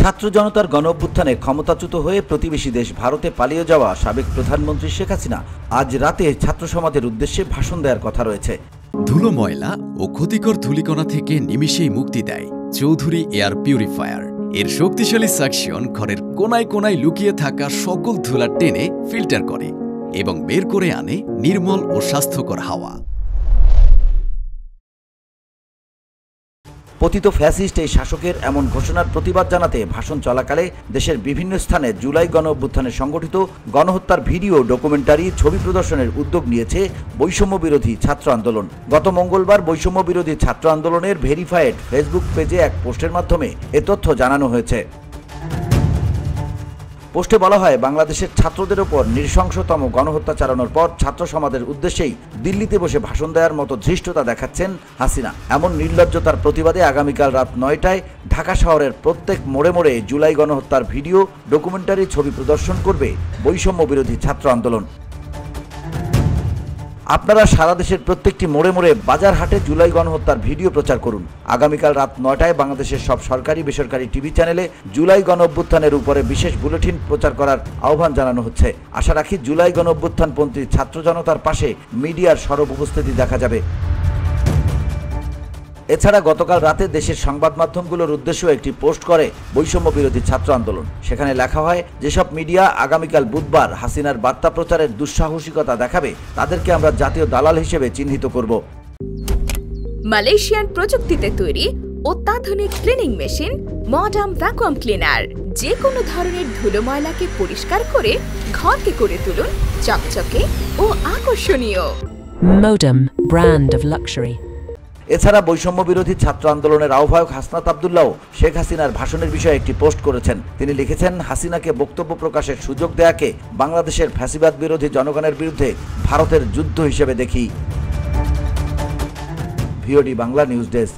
ছাত্র জনতার গণঅভ্যুত্থানে ক্ষমতাচ্যুত হয়ে প্রতিবেশী দেশ ভারতে পালিয়ে যাওয়া সাবেক প্রধানমন্ত্রী শেখ হাসিনা আজ রাতে ছাত্র সমাজের উদ্দেশ্যে ভাষণ দেওয়ার কথা রয়েছে। ধুলো, ময়লা ও ক্ষতিকর ধূলিকণা থেকে নিমিষেই মুক্তি দেয় চৌধুরী এয়ার পিউরিফায়ার। এর শক্তিশালী সাকশন ঘরের কোনায় কোনায় লুকিয়ে থাকা সকল ধুলা টেনে ফিল্টার করে এবং বের করে আনে নির্মল ও স্বাস্থ্যকর হাওয়া। পতিত ফ্যাসিস্ট এই শাসকের এমন ঘোষণার প্রতিবাদ জানাতে ভাষণ চলাকালে দেশের বিভিন্ন স্থানে জুলাই গণঅভ্যুত্থানে সংগঠিত গণহত্যার ভিডিও, ডকুমেন্টারি, ছবি প্রদর্শনের উদ্যোগ নিয়েছে বৈষম্য বিরোধী ছাত্র আন্দোলন। গত মঙ্গলবার বৈষম্য বিরোধী ছাত্র আন্দোলনের ভেরিফায়েড ফেসবুক পেজে এক পোস্টের মাধ্যমে এ তথ্য জানানো হয়েছে। পোস্টে বলা হয়, বাংলাদেশের ছাত্রদের ওপর নৃশংসতম গণহত্যা চালানোর পর ছাত্র সমাজের উদ্দেশ্যেই দিল্লিতে বসে ভাষণ দেওয়ার মতো ধৃষ্টতা দেখাচ্ছেন হাসিনা। এমন নির্লজ্জতার প্রতিবাদে আগামীকাল রাত ৯টায় ঢাকা শহরের প্রত্যেক মোড়ে মোড়ে জুলাই গণহত্যার ভিডিও, ডকুমেন্টারি, ছবি প্রদর্শন করবে বৈষম্য বিরোধী ছাত্র আন্দোলন। আপনারা সারা দেশের প্রত্যেকটি মোড়ে মোড়ে, বাজার হাটে জুলাই গণহত্যার ভিডিও প্রচার করুন। আগামীকাল রাত ৯টায় বাংলাদেশের সব সরকারি বেসরকারি টিভি চ্যানেলে জুলাই গণঅভ্যুত্থানের উপরে বিশেষ বুলেটিন প্রচার করার আহ্বান জানানো হচ্ছে। আশা রাখি জুলাই গণঅভ্যুত্থানপন্থী ছাত্র জনতার পাশে মিডিয়ার সরব উপস্থিতি দেখা যাবে। এছাড়া গতকাল রাতে দেশের সংবাদ মাধ্যমগুলোর উদ্দেশ্যে একটি পোস্ট করে বৈষম্য বিরোধী ছাত্র আন্দোলন। সেখানে লেখা হয়, যেসব মিডিয়া আগামীকাল বুধবার হাসিনার বার্তা প্রচারের দুঃসাহসিকতা দেখাবে, তাদেরকে আমরা জাতীয় দালাল হিসেবে চিহ্নিত করব। মালয়েশিয়ান প্রযুক্তিতে তৈরি অত্যাধুনিক cleaning machine modern vacuum cleaner যে কোনো ধরনের ধুলো ময়লাকে পরিষ্কার করে ঘরকে করে তুলুন চকচকে ও আকর্ষণীয়। Modem, brand of luxury. এছাড়া বৈষম্য বিরোধী ছাত্র আন্দোলনের আহ্বায়ক হাসনাত আব্দুল্লাহ শেখ হাসিনার ভাষণের বিষয়ে একটি পোস্ট করেছেন। তিনি লিখেছেন, হাসিনাকে বক্তব্য প্রকাশের সুযোগ দেয়াকে বাংলাদেশের ফ্যাসিবাদ বিরোধী জনগণের বিরুদ্ধে ভারতের যুদ্ধ হিসেবে দেখি। VOD Bangla news desk.